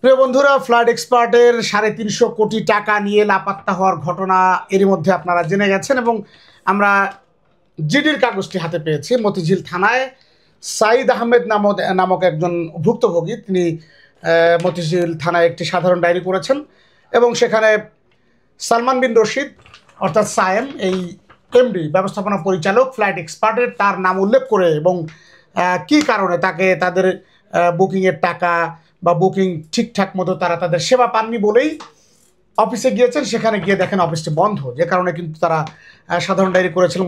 প্রিয় বন্ধুরা, ফ্লাড এক্সপার্টের 350 কোটি টাকা নিয়ে লাপাত্তা হওয়ার ঘটনা এরই মধ্যে আপনারা জেনে গেছেন এবং আমরা জিডির কাগজটি হাতে পেয়েছি। মতিঝিল থানায় সাইদ আহমেদ নামক একজন ভুক্তভোগী, তিনি মতিঝিল থানায় একটি সাধারণ ডায়েরি করেছেন এবং সেখানে সালমান বিন রশিদ অর্থাৎ সায়েম, এই এমডি ব্যবস্থাপনা পরিচালক ফ্লাইট এক্সপার্টের, তার নাম উল্লেখ করে এবং কি কারণে তাদের বুকিংয়ের টাকা বা বুকিং ঠিকঠাক মতো তাদের সেবা পাননি বলেই অফিসে গিয়েছেন। সেখানে গিয়ে দেখেন অফিসটি বন্ধ, যে কারণে কিন্তু তারা সাধারণ ডায়েরি করেছিল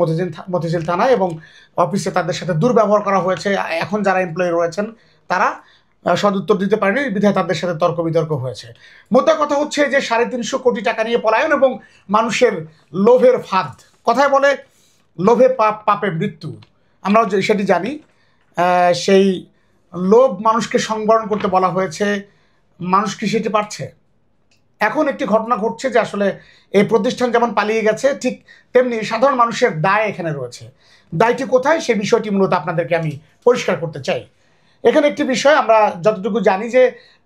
মতিঝিল থানায় এবং অফিসে তাদের সাথে দুর্ব্যবহার করা হয়েছে। এখন যারা এমপ্লয়ি রয়েছেন তারা সদুত্তর দিতে পারেনি, বিধায় তাদের সাথে তর্ক বিতর্ক হয়েছে। মোদ্দা কথা হচ্ছে যে 350 কোটি টাকা নিয়ে পলায়ন এবং মানুষের লোভের ফাঁদ। কথায় বলে লোভে পাপে মৃত্যু, আমরাও সেটি জানি। সেই লোভ মানুষকে সংবরণ করতে বলা হয়েছে, মানুষ কি সেটি পারছে? এখন একটি ঘটনা ঘটছে যে আসলে এই প্রতিষ্ঠান যেমন পালিয়ে গেছে, ঠিক তেমনি সাধারণ মানুষের দায় এখানে রয়েছে। দায়টি কোথায়, সেই বিষয়টি মূলত আপনাদেরকে আমি পরিষ্কার করতে চাই। এখানে একটি বিষয় আমরা যতটুকু জানি যে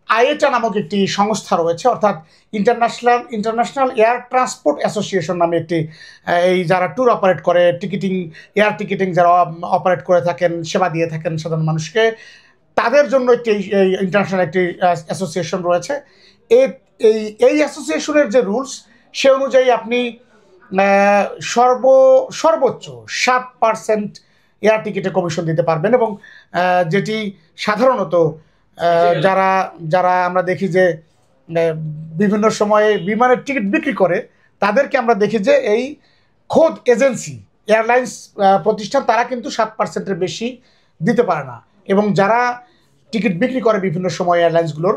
আইএটা নামক একটি সংস্থা রয়েছে, অর্থাৎ ইন্টারন্যাশনাল এয়ার ট্রান্সপোর্ট অ্যাসোসিয়েশন নামে একটি, এই যারা ট্যুর অপারেট করে, এয়ার টিকিটিং যারা অপারেট করে থাকেন, সেবা দিয়ে থাকেন সাধারণ মানুষকে, তাদের জন্য একটি ইন্টারন্যাশনাল একটি অ্যাসোসিয়েশন রয়েছে। এই অ্যাসোসিয়েশনের যে রুলস, সে অনুযায়ী আপনি সর্বোচ্চ 7% এয়ার টিকিটে কমিশন দিতে পারবেন এবং যেটি সাধারণত যারা আমরা দেখি যে বিভিন্ন সময়ে বিমানের টিকিট বিক্রি করে, তাদেরকে আমরা দেখি যে এই খোদ এজেন্সি এয়ারলাইন্স প্রতিষ্ঠান তারা কিন্তু 7%-এর বেশি দিতে পারে না। এবং যারা টিকিট বিক্রি করে বিভিন্ন সময় এয়ারলাইন্সগুলোর,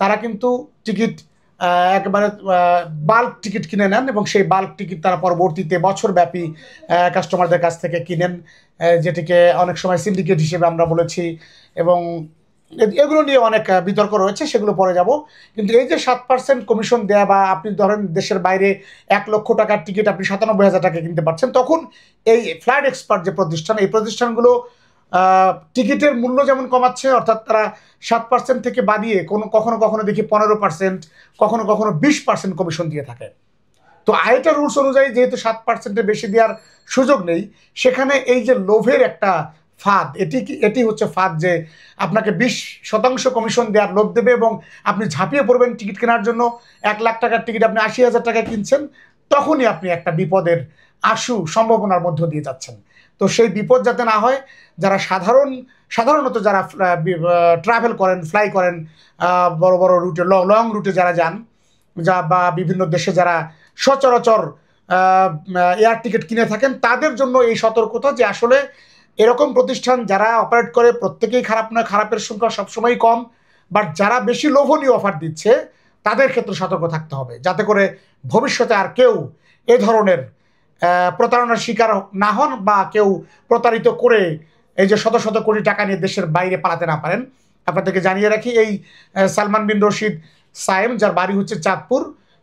তারা কিন্তু টিকিট একেবারে বাল্ক টিকিট কিনে নেন এবং সেই বাল্ক টিকিট তারা পরবর্তীতে বছরব্যাপী কাস্টমারদের কাছ থেকে কিনেন, যেটিকে অনেক সময় সিন্ডিকেট হিসেবে আমরা বলেছি। এবং এগুলো নিয়ে অনেক বিতর্ক রয়েছে, সেগুলো পরে যাব। কিন্তু এই যে 7% কমিশন দেয়া, বা আপনি ধরেন দেশের বাইরে 1 লক্ষ টাকার টিকিট আপনি 97,000 টাকা কিনতে পারছেন, তখন এই ফ্লাইট এক্সপার্ট যে প্রতিষ্ঠান, এই প্রতিষ্ঠানগুলো টিকিটের মূল্য যেমন কমাচ্ছে, অর্থাৎ তারা 7% থেকে বাড়িয়ে কখনো কখনো দেখি 15%, কখনো কখনো 20% কমিশন দিয়ে থাকে। তো আইটা রুলস অনুযায়ী যেহেতু 7%-এর বেশি দেওয়ার সুযোগ নেই, সেখানে এই যে লোভের একটা ফাঁদ, এটি হচ্ছে ফাঁদ, যে আপনাকে 20% কমিশন দেওয়ার লোভ দেবে এবং আপনি ঝাঁপিয়ে পড়বেন টিকিট কেনার জন্য। 1 লাখ টাকার টিকিট আপনি 80,000 টাকা কিনছেন, তখনই আপনি একটা বিপদের সম্ভাবনার মধ্য দিয়ে যাচ্ছেন। তো সেই বিপদ যাতে না হয়, যারা সাধারণত যারা ট্রাভেল করেন, ফ্লাই করেন, বড় বড় রুটে, লং রুটে যারা যান, বা বিভিন্ন দেশে যারা সচরাচর এয়ার টিকিট কিনে থাকেন, তাদের জন্য এই সতর্কতা যে আসলে এরকম প্রতিষ্ঠান যারা অপারেট করে প্রত্যেকেই খারাপ নয়, খারাপের সংখ্যা সবসময় কম, বাট যারা বেশি লোভনীয় অফার দিচ্ছে তাদের ক্ষেত্রে সতর্ক থাকতে হবে, যাতে করে ভবিষ্যতে আর কেউ এ ধরনের প্রতারণার শিকার না হন, বা কেউ প্রতারিত করে এই যে শত শত কোটি টাকা নিয়ে দেশের বাইরে পালাতে না পারেন। আপনাদেরকে জানিয়ে রাখি, এই সালমান বিন রশিদ সায়েম, যার বাড়ি হচ্ছে চাঁদপুর,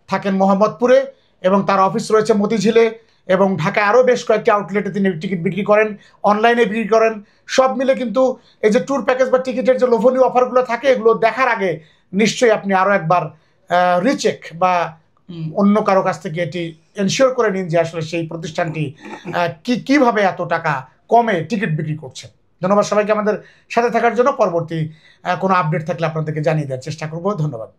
থাকেন মোহাম্মদপুরে এবং তার অফিস রয়েছে মতিঝিলে এবং ঢাকায় আরও বেশ কয়েকটি আউটলেটে তিনি টিকিট বিক্রি করেন, অনলাইনে বিক্রি করেন। সব মিলে কিন্তু এই যে ট্যুর প্যাকেজ বা টিকিটের যে লোভনীয় অফারগুলো থাকে, এগুলো দেখার আগে নিশ্চয়ই আপনি আরও একবার রিচেক বা অন্য কারো কাছ থেকে এটি এনশিওর করে নিন যে আসলে সেই প্রতিষ্ঠানটি কিভাবে এত টাকা কমে টিকিট বিক্রি করছে। ধন্যবাদ সবাইকে আমাদের সাথে থাকার জন্য। পরবর্তী কোনো আপডেট থাকলে আপনাদেরকে জানিয়ে দেওয়ার চেষ্টা করব। ধন্যবাদ।